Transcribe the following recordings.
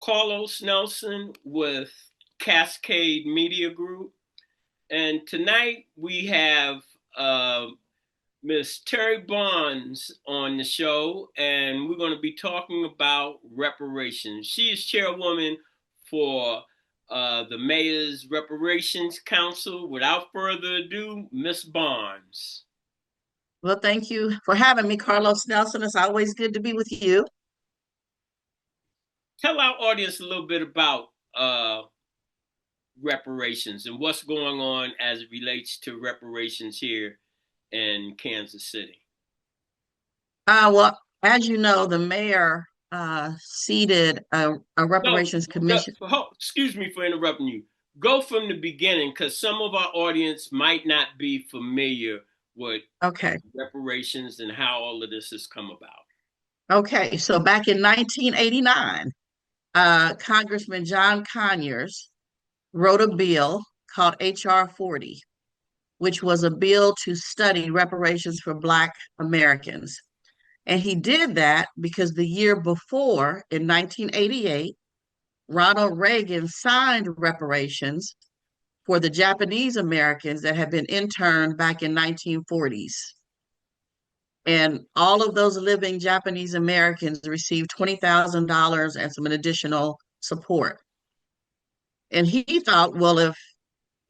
Carlos Nelson with Cascade Media Group. And tonight we have Miss Terri Barnes on the show, and we're going to be talking about reparations. She is chairwoman for the Mayor's Reparations Council. Without further ado, Miss Barnes. Well, thank you for having me, Carlos Nelson. It's always good to be with you. Tell our audience a little bit about reparations and what's going on as it relates to reparations here in Kansas City. Well, as you know, the mayor seated a reparations commission. Excuse me for interrupting you. Go from the beginning because some of our audience might not be familiar with reparations and how all of this has come about. Okay, so back in 1989, Congressman John Conyers wrote a bill called H.R. 40, which was a bill to study reparations for Black Americans. And he did that because the year before, in 1988, Ronald Reagan signed reparations for the Japanese Americans that had been interned back in 1940s. And all of those living Japanese Americans received $20,000 and some additional support. And he thought, well, if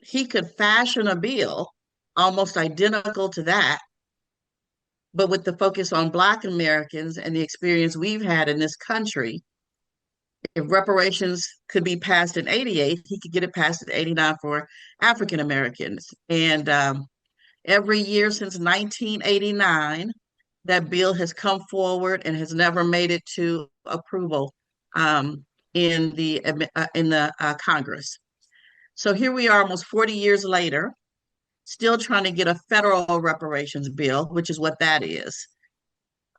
he could fashion a bill almost identical to that, but with the focus on Black Americans and the experience we've had in this country, if reparations could be passed in 88, he could get it passed in 89 for African Americans. And every year since 1989, that bill has come forward and has never made it to approval in the Congress. So here we are almost 40 years later, still trying to get a federal reparations bill, which is what that is.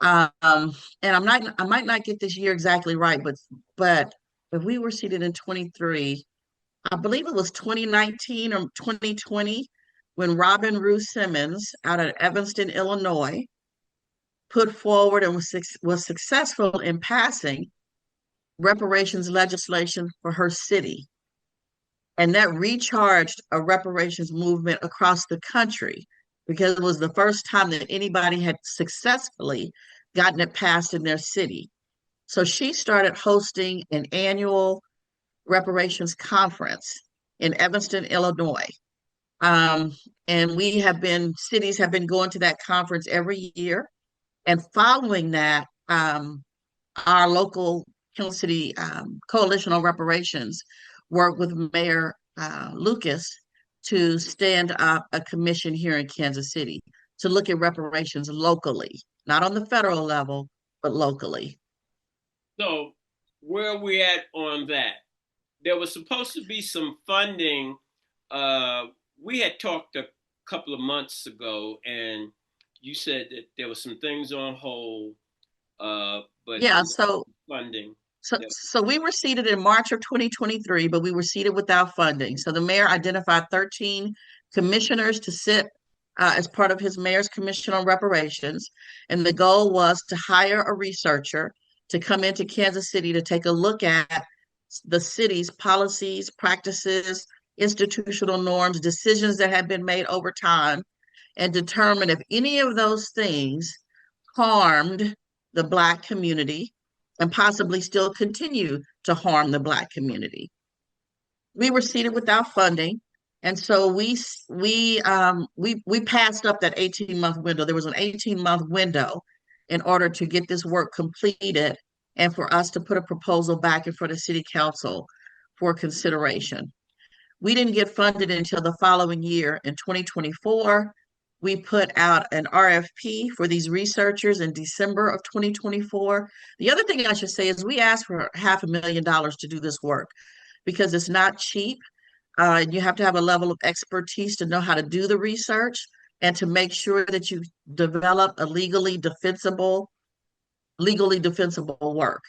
And I might not get this year exactly right, but if we were seated in 23, I believe it was 2019 or 2020 when Robin Rue Simmons out of Evanston, Illinois, put forward and was successful in passing reparations legislation for her city. And that recharged a reparations movement across the country because it was the first time that anybody had successfully gotten it passed in their city. So she started hosting an annual reparations conference in Evanston, Illinois. And cities have been going to that conference every year. And following that, our local Kansas City Coalition on Reparations worked with Mayor Lucas to stand up a commission here in Kansas City to look at reparations locally, not on the federal level, but locally. So where are we at on that? There was supposed to be some funding. We had talked a couple of months ago, and you said that there were some things on hold, but yeah, so funding. So we were seated in March of 2023, but we were seated without funding. So the mayor identified 13 commissioners to sit as part of his mayor's commission on reparations. And the goal was to hire a researcher to come into Kansas City to take a look at the city's policies, practices, institutional norms, decisions that have been made over time, and determine if any of those things harmed the Black community and possibly still continue to harm the Black community. We were seated without funding, and so we passed up that 18-month window. There was an 18-month window in order to get this work completed and for us to put a proposal back in front of City Council for consideration. We didn't get funded until the following year in 2024. We put out an RFP for these researchers in December of 2024. The other thing I should say is we asked for $500,000 to do this work because it's not cheap. You have to have a level of expertise to know how to do the research and to make sure that you develop a legally defensible work.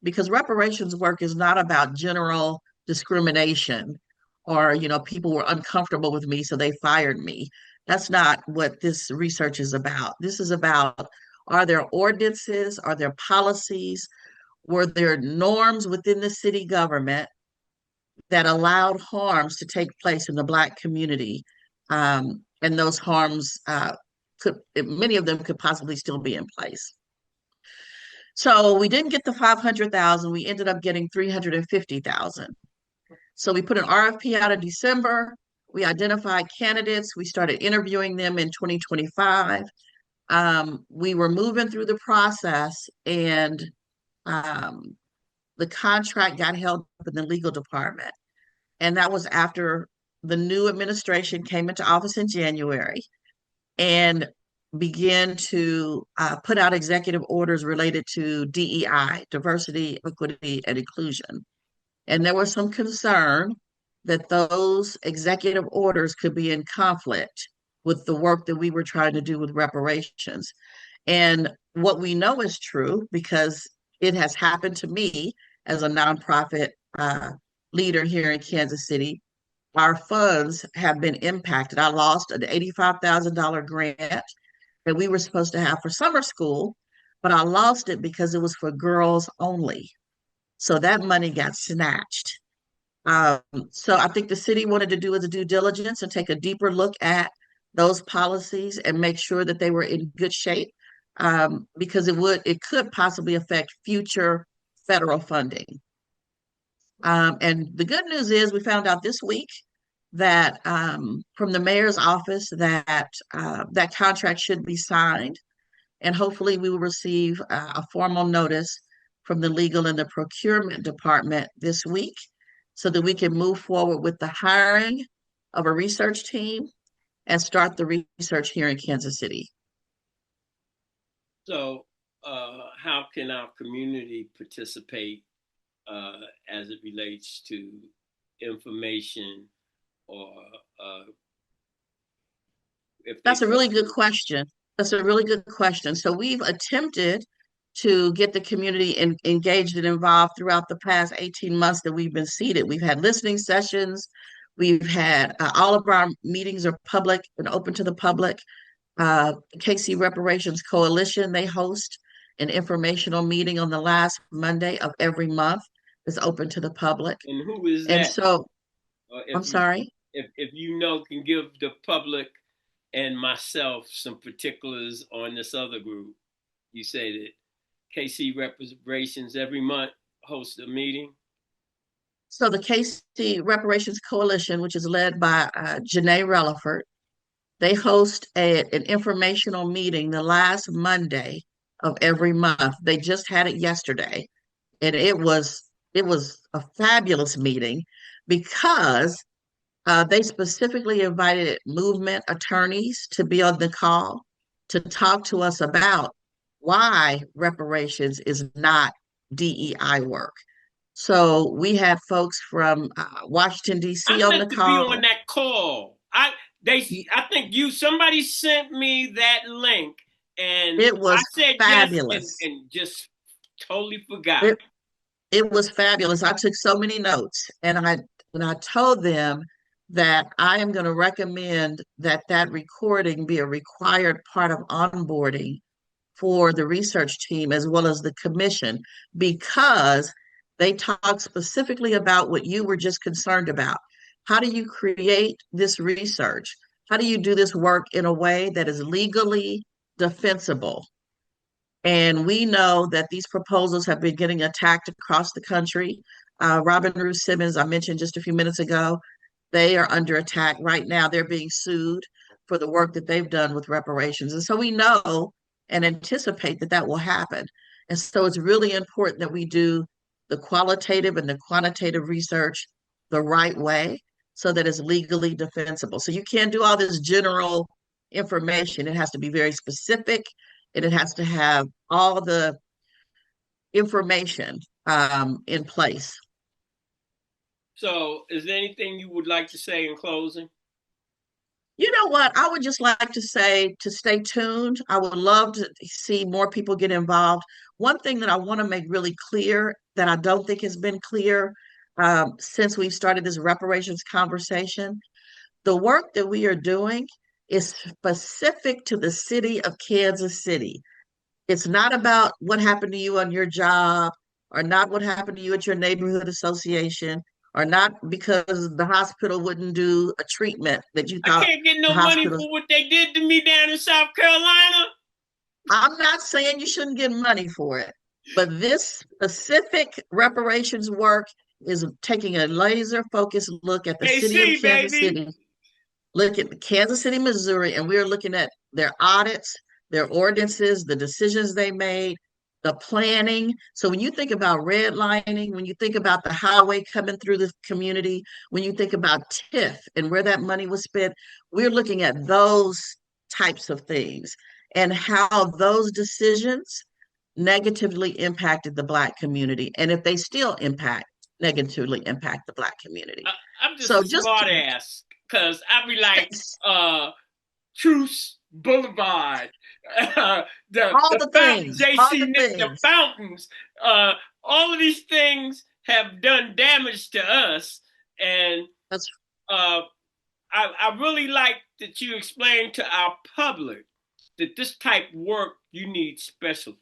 Because reparations work is not about general discrimination or, people were uncomfortable with me, so they fired me. That's not what this research is about. This is about, are there ordinances, are there policies, were there norms within the city government that allowed harms to take place in the Black community? And those harms many of them could possibly still be in place. So we didn't get the 500,000. We ended up getting 350,000. So we put an RFP out in December. We identified candidates. We started interviewing them in 2025. We were moving through the process, and um, the contract got held up in the legal department. And that was after the new administration came into office in January and began to put out executive orders related to DEI, diversity, equity, and inclusion. And there was some concern that those executive orders could be in conflict with the work that we were trying to do with reparations. And what we know is true, because it has happened to me as a nonprofit leader here in Kansas City. Our funds have been impacted. I lost an $85,000 grant that we were supposed to have for summer school, but I lost it because it was for girls only. So that money got snatched. Um, so I think the city wanted to do its due diligence and take a deeper look at those policies and make sure that they were in good shape, because it could possibly affect future federal funding. And the good news is we found out this week that from the mayor's office that that contract should be signed, and hopefully we will receive a formal notice from the legal and the procurement department this week so that we can move forward with the hiring of a research team and start the research here in Kansas City. So, how can our community participate as it relates to information, or if they? That's a really good question. That's a really good question. So we've attempted to get the community engaged and involved throughout the past 18 months that we've been seated. We've had listening sessions. We've had all of our meetings are public and open to the public. KC Reparations Coalition, they host an informational meeting on the last Monday of every month. It's open to the public. And who is And that? so, If I'm sorry? if you know, can give the public and myself some particulars on this other group. You say that KC Reparations every month hosts a meeting. So the KC Reparations Coalition, which is led by Janae Relaford, they host an informational meeting the last Monday of every month. They just had it yesterday, and it was a fabulous meeting because they specifically invited movement attorneys to be on the call to talk to us about why reparations is not DEI work. So we had folks from Washington, D.C. I on the meant to be on call. that call. I think somebody sent me that link, and It I was said yes, fabulous. and just totally forgot. It, it was fabulous. I took so many notes, and I told them that I am going to recommend that that recording be a required part of onboarding for the research team as well as the commission, because they talk specifically about what you were just concerned about. How do you create this research? How do you do this work in a way that is legally defensible? And we know that these proposals have been getting attacked across the country. Robin Ruth Simmons, I mentioned just a few minutes ago, they are under attack right now. They're being sued for the work that they've done with reparations. And so we know and anticipate that that will happen. And so it's really important that we do the qualitative and the quantitative research the right way so that it's legally defensible. So you can't do all this general information. It has to be very specific, and it has to have all the information in place. So, is there anything you would like to say in closing? You know what? I would just like to say to stay tuned. I would love to see more people get involved. One thing that I want to make really clear that I don't think has been clear since we've started this reparations conversation, the work that we are doing is specific to the city of Kansas City. It's not about what happened to you on your job or not what happened to you at your neighborhood association, or not because the hospital wouldn't do a treatment that you I thought can't get the no money hospital. for what they did to me down in South Carolina. I'm not saying you shouldn't get money for it, but this specific reparations work is taking a laser focused look at the city of KC, Kansas baby. City, look at Kansas City, Missouri, and we're looking at their audits, their ordinances, the decisions they made, the planning. So when you think about redlining, when you think about the highway coming through the community, when you think about TIF and where that money was spent, we're looking at those types of things and how those decisions negatively impacted the Black community, and if they still negatively impact the Black community. I'm just So a smart ass because I be like, Truce Boulevard, all the the fountain, things, all JC the Nick, the things. fountains, all of these things have done damage to us, and That's uh, I really like that you explained to our public that this type of work you need special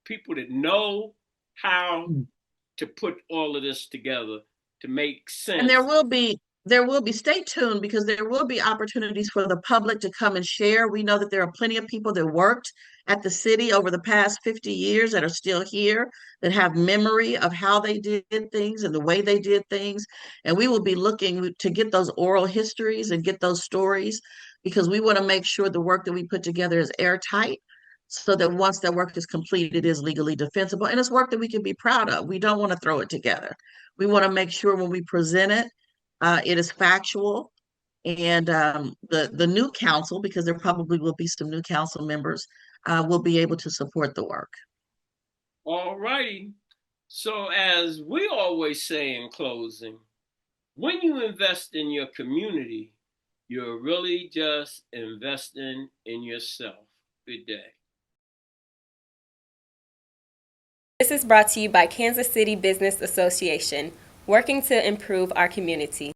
people that know how to put all of this together to make and sense. there will be, stay tuned because there will be opportunities for the public to come and share. We know that there are plenty of people that worked at the city over the past 50 years that are still here, that have memory of how they did things and the way they did things. And we will be looking to get those oral histories and get those stories because we want to make sure the work that we put together is airtight so that once that work is completed, it is legally defensible and it's work that we can be proud of. We don't want to throw it together. We want to make sure when we present it, it is factual. And the new council, because there probably will be some new council members, will be able to support the work. All righty. So, as we always say in closing, when you invest in your community, you're really just investing in yourself. Good day. This is brought to you by Kansas City Business Association, working to improve our community.